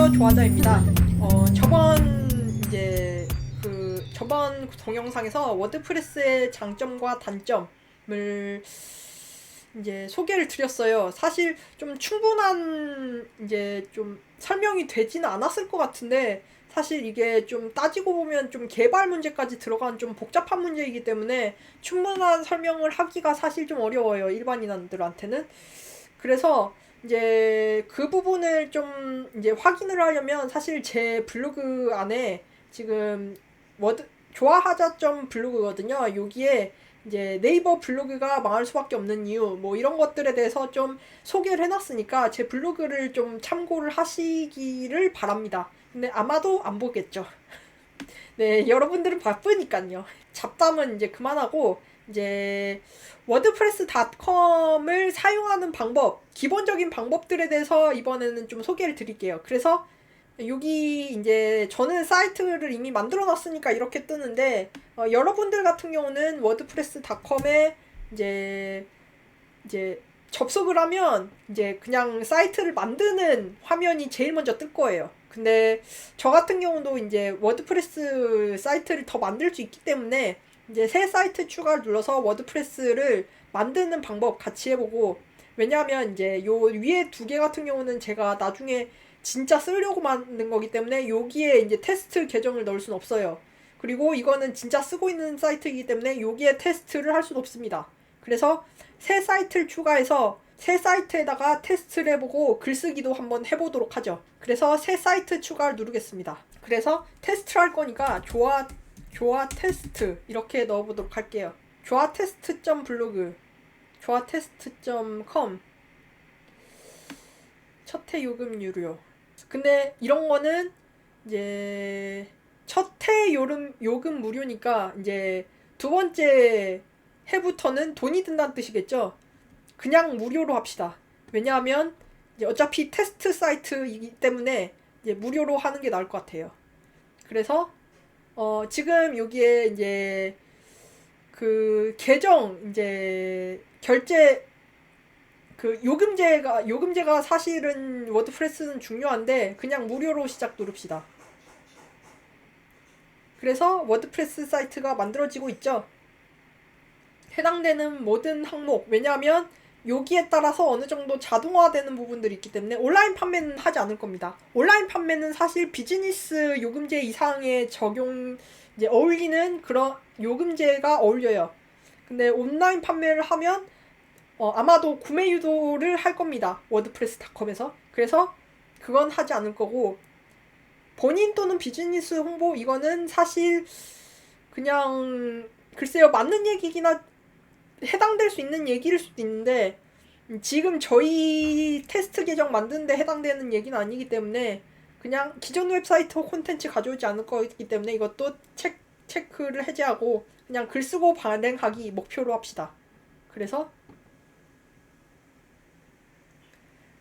안녕하세요, 조아자입니다. 저번 동영상에서 워드프레스의 장점과 단점을 이제 소개를 드렸어요. 사실 좀 충분한 좀 설명이 되지는 않았을 것 같은데, 사실 이게 좀 따지고 보면 좀 개발 문제까지 들어간 좀 복잡한 문제이기 때문에 충분한 설명을 하기가 사실 좀 어려워요, 일반인들한테는. 그래서 이제 그 부분을 좀 이제 확인을 하려면 사실 제 블로그 안에 지금 좋아하자 점 블로그거든요. 여기에 이제 네이버 블로그가 망할 수밖에 없는 이유 뭐 이런 것들에 대해서 좀 소개를 해놨으니까 제 블로그를 좀 참고를 하시기를 바랍니다. 근데 아마도 안 보겠죠. 네, 여러분들은 바쁘니까요. 잡담은 이제 그만하고 이제 워드프레스닷컴을 사용하는 방법, 기본적인 방법들에 대해서 이번에는 좀 소개를 드릴게요. 그래서 여기 이제 저는 사이트를 이미 만들어 놨으니까 이렇게 뜨는데, 여러분들 같은 경우는 워드프레스닷컴에 이제 접속을 하면 이제 그냥 사이트를 만드는 화면이 제일 먼저 뜰 거예요. 근데 저 같은 경우도 이제 워드프레스 사이트를 더 만들 수 있기 때문에 이제 새 사이트 추가를 눌러서 워드프레스를 만드는 방법 같이 해보고, 왜냐하면 이제 요 위에 두 개 같은 경우는 제가 나중에 진짜 쓰려고 만든 거기 때문에 여기에 이제 테스트 계정을 넣을 순 없어요. 그리고 이거는 진짜 쓰고 있는 사이트이기 때문에 여기에 테스트를 할 수는 없습니다. 그래서 새 사이트를 추가해서 새 사이트에다가 테스트를 해보고 글쓰기도 한번 해보도록 하죠. 그래서 새 사이트 추가를 누르겠습니다. 그래서 테스트를 할 거니까 조아 테스트 이렇게 넣어보도록 할게요. 조아 테스트.블로그, 조아 테스트.com, 첫해 요금 유료. 근데 이런 거는 이제 첫해 요금 무료니까 이제 두 번째 해부터는 돈이 든다는 뜻이겠죠. 그냥 무료로 합시다. 왜냐하면 이제 어차피 테스트 사이트이기 때문에 이제 무료로 하는 게 나을 것 같아요. 그래서 지금 여기에 이제 그 계정 이제 결제 그 요금제가 사실은 워드프레스는 중요한데 그냥 무료로 시작 누릅시다. 그래서 워드프레스 사이트가 만들어지고 있죠. 해당되는 모든 항목, 왜냐하면 여기에 따라서 어느 정도 자동화되는 부분들이 있기 때문에 온라인 판매는 하지 않을 겁니다. 온라인 판매는 사실 비즈니스 요금제 이상의 이제 어울리는 그런 요금제가 어울려요. 근데 온라인 판매를 하면 아마도 구매 유도를 할 겁니다. 워드프레스닷컴에서. 그래서 그건 하지 않을 거고, 본인 또는 비즈니스 홍보 이거는 사실 그냥 글쎄요, 맞는 얘기기나 해당될 수 있는 얘기일 수도 있는데 지금 저희 테스트 계정 만드는데 해당되는 얘기는 아니기 때문에 그냥 기존 웹사이트 콘텐츠 가져오지 않을 거기 때문에 이것도 체크를 해제하고 그냥 글 쓰고 발행하기 목표로 합시다. 그래서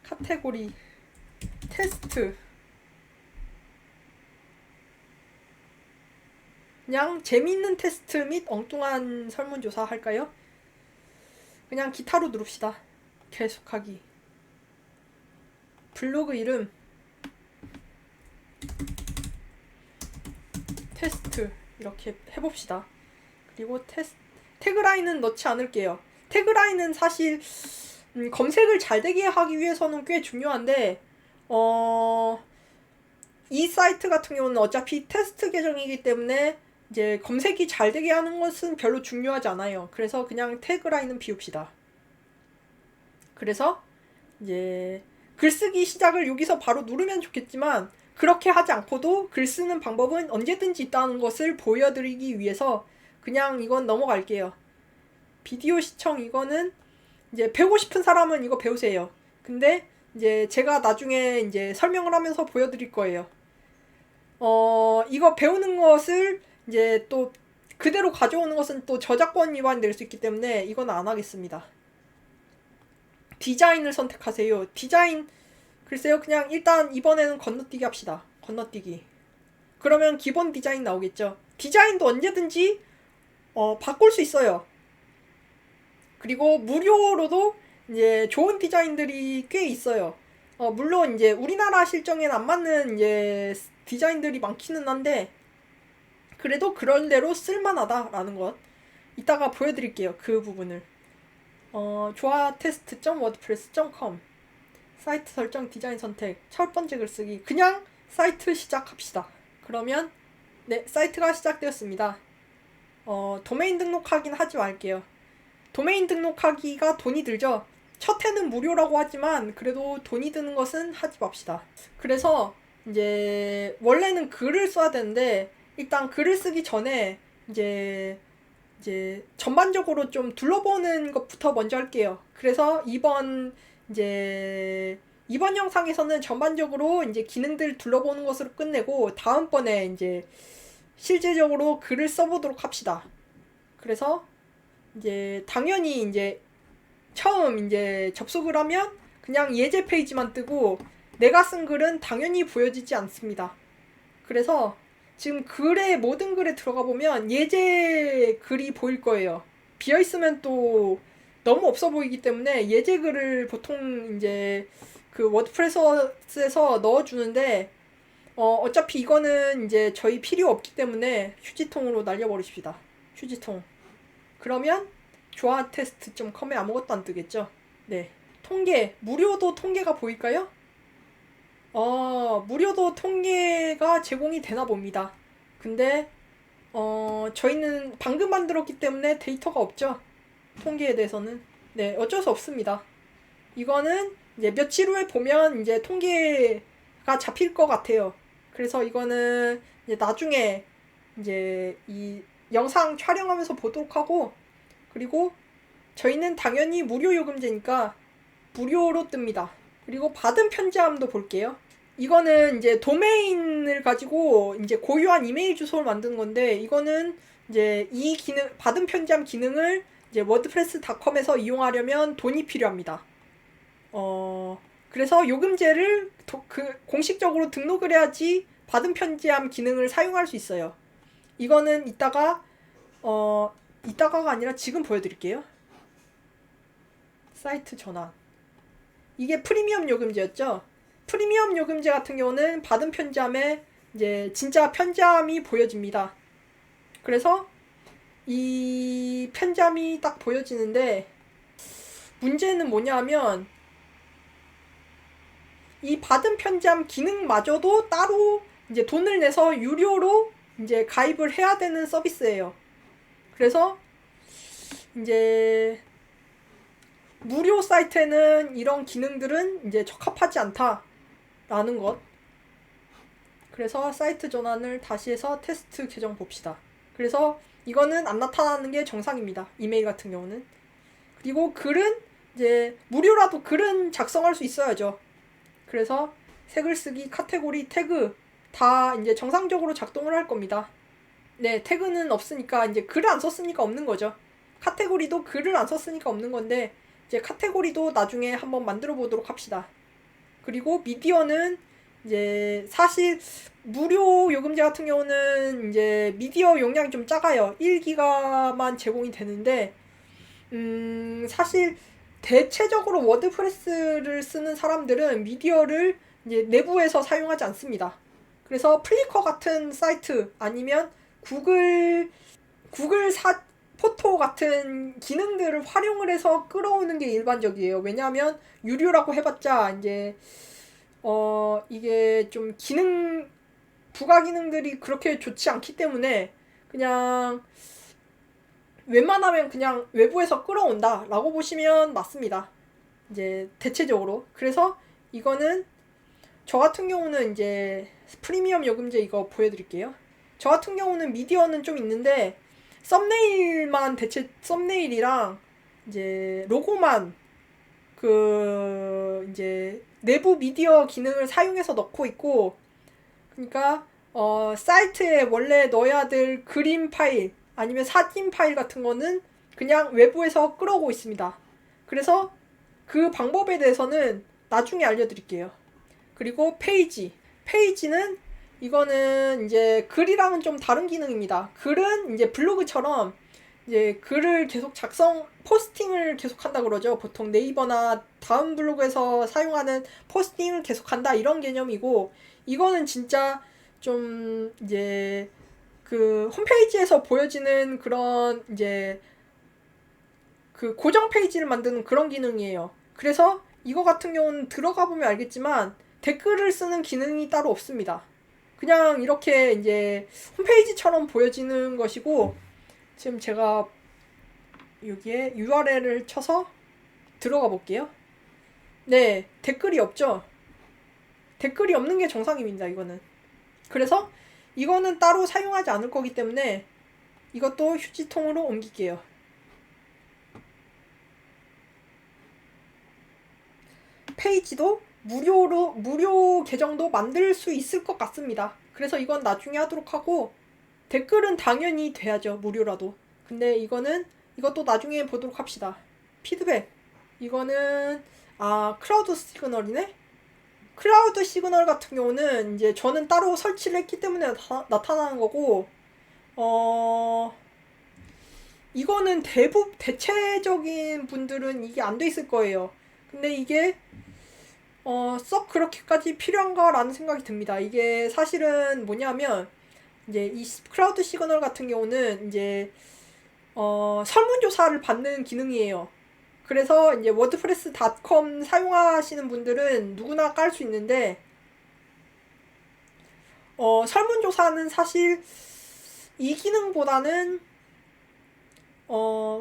카테고리 테스트, 그냥 재미있는 테스트 및 엉뚱한 설문조사 할까요? 그냥 기타로 누릅시다. 계속하기. 블로그 이름 테스트 이렇게 해봅시다. 그리고 태그라인은 넣지 않을게요. 태그라인은 사실 검색을 잘 되게 하기 위해서는 꽤 중요한데 이 사이트 같은 경우는 어차피 테스트 계정이기 때문에 이제 검색이 잘 되게 하는 것은 별로 중요하지 않아요. 그래서 그냥 태그라인은 비웁시다. 그래서 이제 글쓰기 시작을 여기서 바로 누르면 좋겠지만 그렇게 하지 않고도 글 쓰는 방법은 언제든지 있다는 것을 보여드리기 위해서 그냥 이건 넘어갈게요. 비디오 시청 이거는 이제 배우고 싶은 사람은 이거 배우세요. 근데 이제 제가 나중에 이제 설명을 하면서 보여드릴 거예요. 이거 배우는 것을 이제 또 그대로 가져오는 것은 또 저작권 위반이 될 수 있기 때문에 이건 안 하겠습니다. 디자인을 선택하세요. 디자인 글쎄요, 그냥 일단 이번에는 건너뛰기 합시다. 건너뛰기. 그러면 기본 디자인 나오겠죠. 디자인도 언제든지 바꿀 수 있어요. 그리고 무료로도 이제 좋은 디자인들이 꽤 있어요. 물론 이제 우리나라 실정에는 안 맞는 이제 디자인들이 많기는 한데 그래도 그런 대로 쓸만하다라는 것 이따가 보여드릴게요. 그 부분을. 조화 테스트.wordpress.com 사이트 설정 디자인 선택 첫 번째 글쓰기 그냥 사이트 시작합시다. 그러면 네 사이트가 시작되었습니다. 도메인 등록하긴 하지 말게요. 도메인 등록하기가 돈이 들죠. 첫 해는 무료라고 하지만 그래도 돈이 드는 것은 하지 맙시다. 그래서 이제 원래는 글을 써야 되는데 일단 글을 쓰기 전에 이제 전반적으로 좀 둘러보는 것부터 먼저 할게요. 그래서 이번 영상에서는 전반적으로 이제 기능들 둘러보는 것으로 끝내고 다음번에 이제 실제적으로 글을 써보도록 합시다. 그래서 이제 당연히 이제 처음 이제 접속을 하면 그냥 예제 페이지만 뜨고 내가 쓴 글은 당연히 보여지지 않습니다. 그래서 지금 모든 글에 들어가 보면 예제 글이 보일 거예요. 비어있으면 또 너무 없어 보이기 때문에 예제 글을 보통 이제 그 워드프레스에서 넣어주는데 어차피 이거는 이제 저희 필요 없기 때문에 휴지통으로 날려버리십시다. 휴지통. 그러면 조화테스트.com에 아무것도 안 뜨겠죠? 네. 통계. 무료도 통계가 보일까요? 무료도 통계가 제공이 되나 봅니다. 근데 저희는 방금 만들었기 때문에 데이터가 없죠. 통계에 대해서는. 네, 어쩔 수 없습니다. 이거는 이제 며칠 후에 보면 이제 통계가 잡힐 것 같아요. 그래서 이거는 이제 나중에 이제 이 영상 촬영하면서 보도록 하고 그리고 저희는 당연히 무료 요금제니까 무료로 뜹니다. 그리고 받은 편지함도 볼게요. 이거는 이제 도메인을 가지고 이제 고유한 이메일 주소를 만드는 건데 이거는 이제 이 기능 받은 편지함 기능을 이제 워드프레스.com에서 이용하려면 돈이 필요합니다. 그래서 요금제를 공식적으로 등록을 해야지 받은 편지함 기능을 사용할 수 있어요. 이거는 이따가가 아니라 지금 보여드릴게요. 사이트 전환. 이게 프리미엄 요금제였죠. 프리미엄 요금제 같은 경우는 받은 편지함에 이제 진짜 편지함이 보여집니다. 그래서 이 편지함이 딱 보여지는데 문제는 뭐냐 하면 이 받은 편지함 기능마저도 따로 이제 돈을 내서 유료로 이제 가입을 해야 되는 서비스예요. 그래서 이제 무료 사이트에는 이런 기능들은 이제 적합하지 않다라는 것. 그래서 사이트 전환을 다시 해서 테스트 계정 봅시다. 그래서 이거는 안 나타나는 게 정상입니다. 이메일 같은 경우는. 그리고 글은 이제 무료라도 글은 작성할 수 있어야죠. 그래서 새 글쓰기, 카테고리, 태그 다 이제 정상적으로 작동을 할 겁니다. 네, 태그는 없으니까 이제 글을 안 썼으니까 없는 거죠. 카테고리도 글을 안 썼으니까 없는 건데 이제 카테고리도 나중에 한번 만들어 보도록 합시다. 그리고 미디어는 이제 사실 무료 요금제 같은 경우는 이제 미디어 용량이 좀 작아요. 1기가만 제공이 되는데 사실 대체적으로 워드프레스를 쓰는 사람들은 미디어를 이제 내부에서 사용하지 않습니다. 그래서 플리커 같은 사이트 아니면 구글 포토 같은 기능들을 활용을 해서 끌어오는 게 일반적이에요. 왜냐하면 유료라고 해봤자 이제 이게 좀 부가 기능들이 그렇게 좋지 않기 때문에 그냥 웬만하면 그냥 외부에서 끌어온다 라고 보시면 맞습니다. 이제 대체적으로. 그래서 이거는 저 같은 경우는 이제 프리미엄 요금제 이거 보여드릴게요. 저 같은 경우는 미디어는 좀 있는데 썸네일이랑 이제 로고만 이제 내부 미디어 기능을 사용해서 넣고 있고 그러니까 사이트에 원래 넣어야 될 그림 파일 아니면 사진 파일 같은 거는 그냥 외부에서 끌어오고 있습니다. 그래서 그 방법에 대해서는 나중에 알려드릴게요. 그리고 페이지는 이거는 이제 글이랑은 좀 다른 기능입니다. 글은 이제 블로그처럼 이제 글을 계속 포스팅을 계속한다 그러죠. 보통 네이버나 다음 블로그에서 사용하는 포스팅을 계속한다 이런 개념이고, 이거는 진짜 좀 이제 그 홈페이지에서 보여지는 그런 이제 그 고정 페이지를 만드는 그런 기능이에요. 그래서 이거 같은 경우는 들어가 보면 알겠지만 댓글을 쓰는 기능이 따로 없습니다. 그냥 이렇게 이제 홈페이지처럼 보여지는 것이고, 지금 제가 여기에 URL을 쳐서 들어가 볼게요. 네, 댓글이 없죠. 댓글이 없는 게 정상입니다, 이거는. 그래서 이거는 따로 사용하지 않을 거기 때문에 이것도 휴지통으로 옮길게요. 페이지도 무료 계정도 만들 수 있을 것 같습니다. 그래서 이건 나중에 하도록 하고, 댓글은 당연히 돼야죠, 무료라도. 근데 이것도 나중에 보도록 합시다. 피드백. 이거는 클라우드 시그널이네. 클라우드 시그널 같은 경우는 이제 저는 따로 설치를 했기 때문에 나타나는 거고, 이거는 대체적인 분들은 이게 안 돼 있을 거예요. 근데 이게 썩 그렇게까지 필요한가라는 생각이 듭니다. 이게 사실은 뭐냐면, 이제 이 클라우드 시그널 같은 경우는 이제 설문조사를 받는 기능이에요. 그래서 이제 워드프레스.com 사용하시는 분들은 누구나 깔 수 있는데, 설문조사는 사실 이 기능보다는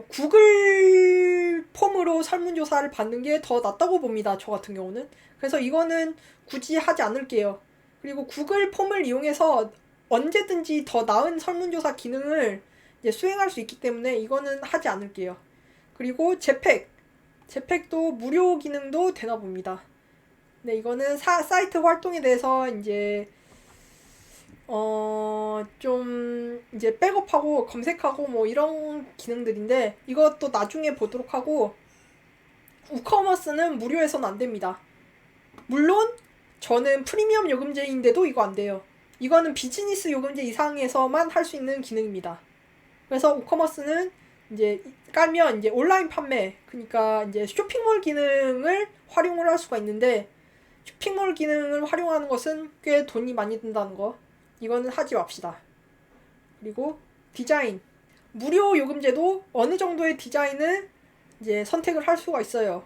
구글 폼으로 설문조사를 받는 게 더 낫다고 봅니다. 저 같은 경우는. 그래서 이거는 굳이 하지 않을게요. 그리고 구글 폼을 이용해서 언제든지 더 나은 설문조사 기능을 이제 수행할 수 있기 때문에 이거는 하지 않을게요. 그리고 제팩도 무료 기능도 되나 봅니다. 네, 이거는 사이트 활동에 대해서 이제 좀 이제 백업하고 검색하고 뭐 이런 기능들인데, 이것도 나중에 보도록 하고, 우커머스는 무료에서는 안 됩니다. 물론 저는 프리미엄 요금제인데도 이거 안 돼요. 이거는 비즈니스 요금제 이상에서만 할 수 있는 기능입니다. 그래서 우커머스는 이제 깔면 이제 온라인 판매, 그러니까 이제 쇼핑몰 기능을 활용을 할 수가 있는데, 쇼핑몰 기능을 활용하는 것은 꽤 돈이 많이 든다는 거, 이거는 하지 맙시다. 그리고 디자인. 무료 요금제도 어느 정도의 디자인을 이제 선택을 할 수가 있어요.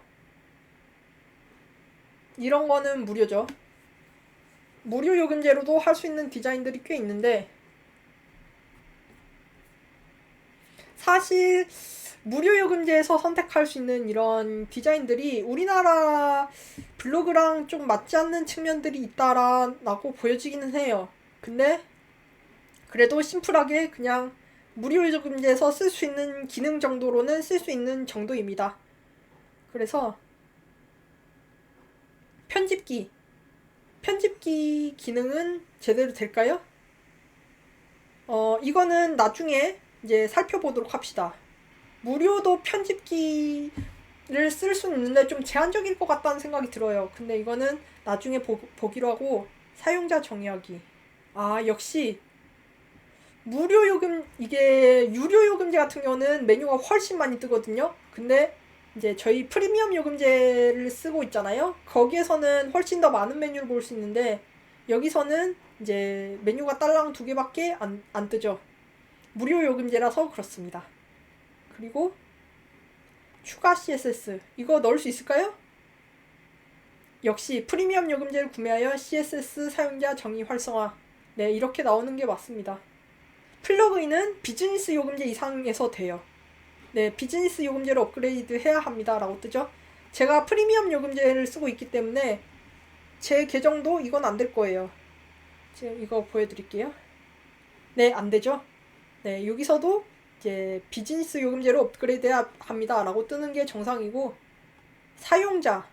이런 거는 무료죠. 무료 요금제로도 할 수 있는 디자인들이 꽤 있는데, 사실 무료 요금제에서 선택할 수 있는 이런 디자인들이 우리나라 블로그랑 좀 맞지 않는 측면들이 있다라고 보여지기는 해요. 근데 그래도 심플하게 그냥 무료 요금제에서 쓸 수 있는 기능 정도로는 쓸 수 있는 정도입니다. 그래서 편집기 기능은 제대로 될까요? 이거는 나중에 이제 살펴보도록 합시다. 무료도 편집기를 쓸 수는 있는데 좀 제한적일 것 같다는 생각이 들어요. 근데 이거는 나중에 보기로 하고, 사용자 정의하기. 역시 이게 유료 요금제 같은 경우는 메뉴가 훨씬 많이 뜨거든요. 근데 이제 저희 프리미엄 요금제를 쓰고 있잖아요. 거기에서는 훨씬 더 많은 메뉴를 볼 수 있는데, 여기서는 이제 메뉴가 딸랑 2개밖에 안 뜨죠. 무료 요금제라서 그렇습니다. 그리고 추가 CSS, 이거 넣을 수 있을까요? 역시 프리미엄 요금제를 구매하여 CSS 사용자 정의 활성화. 네, 이렇게 나오는 게 맞습니다. 플러그인은 비즈니스 요금제 이상에서 돼요. 네, 비즈니스 요금제로 업그레이드 해야 합니다 라고 뜨죠. 제가 프리미엄 요금제를 쓰고 있기 때문에 제 계정도 이건 안 될 거예요. 지금 이거 보여드릴게요. 네, 안 되죠. 네, 여기서도 이제 비즈니스 요금제로 업그레이드 해야 합니다 라고 뜨는 게 정상이고, 사용자는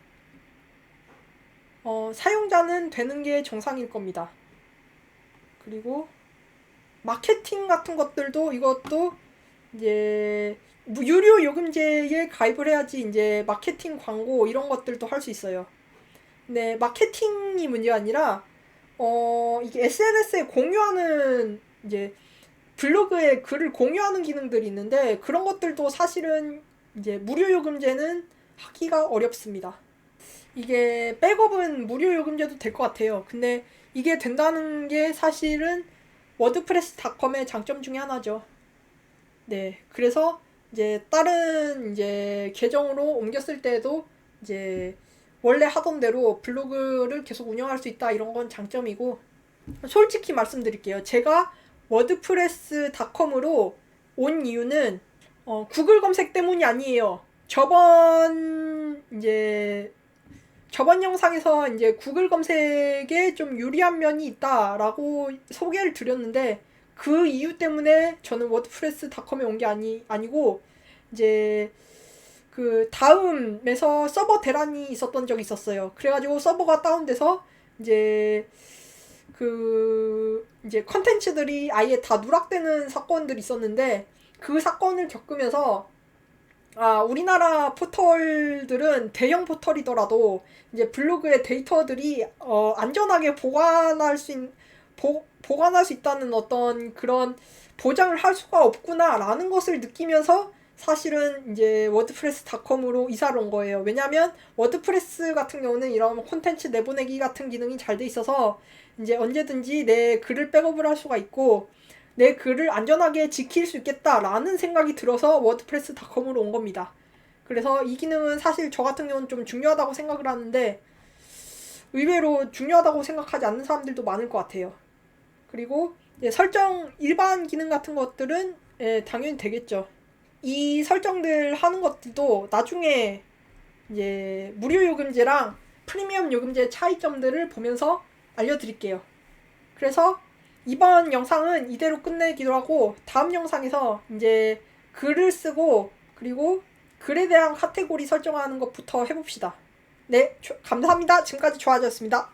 되는 게 정상일 겁니다. 그리고 마케팅 같은 것들도, 이것도 이제 유료 요금제에 가입을 해야지 이제 마케팅 광고 이런 것들도 할 수 있어요. 근데 마케팅이 문제가 아니라 이게 SNS에 공유하는 이제 블로그에 글을 공유하는 기능들이 있는데 그런 것들도 사실은 이제 무료 요금제는 하기가 어렵습니다. 이게 백업은 무료 요금제도 될 것 같아요. 근데 이게 된다는 게 사실은 워드프레스닷컴의 장점 중에 하나죠. 네, 그래서 이제 다른 이제 계정으로 옮겼을 때도 이제 원래 하던 대로 블로그를 계속 운영할 수 있다, 이런 건 장점이고, 솔직히 말씀드릴게요. 제가 워드프레스닷컴으로 온 이유는 구글 검색 때문이 아니에요. 저번 영상에서 이제 구글 검색에 좀 유리한 면이 있다라고 소개를 드렸는데, 그 이유 때문에 저는 워드프레스닷컴에 온 게 아니고, 이제 그 다음에서 서버 대란이 있었던 적이 있었어요. 그래가지고 서버가 다운돼서 이제 이제 컨텐츠들이 아예 다 누락되는 사건들이 있었는데, 그 사건을 겪으면서 우리나라 포털들은 대형 포털이더라도 이제 블로그의 데이터들이 안전하게 보관할 수 있다는 어떤 그런 보장을 할 수가 없구나라는 것을 느끼면서 사실은 이제 워드프레스닷컴으로 이사를 온 거예요. 왜냐면 워드프레스 같은 경우는 이런 콘텐츠 내보내기 같은 기능이 잘 돼 있어서 이제 언제든지 내 글을 백업을 할 수가 있고 내 글을 안전하게 지킬 수 있겠다라는 생각이 들어서 워드프레스닷컴으로 온 겁니다. 그래서 이 기능은 사실 저 같은 경우는 좀 중요하다고 생각을 하는데 의외로 중요하다고 생각하지 않는 사람들도 많을 것 같아요. 그리고 설정 일반 기능 같은 것들은 당연히 되겠죠. 이 설정들 하는 것들도 나중에 이제 무료 요금제랑 프리미엄 요금제의 차이점들을 보면서 알려드릴게요. 그래서 이번 영상은 이대로 끝내기로 하고, 다음 영상에서 이제 글을 쓰고 그리고 글에 대한 카테고리 설정하는 것부터 해봅시다. 네, 감사합니다. 지금까지 조아지였습니다.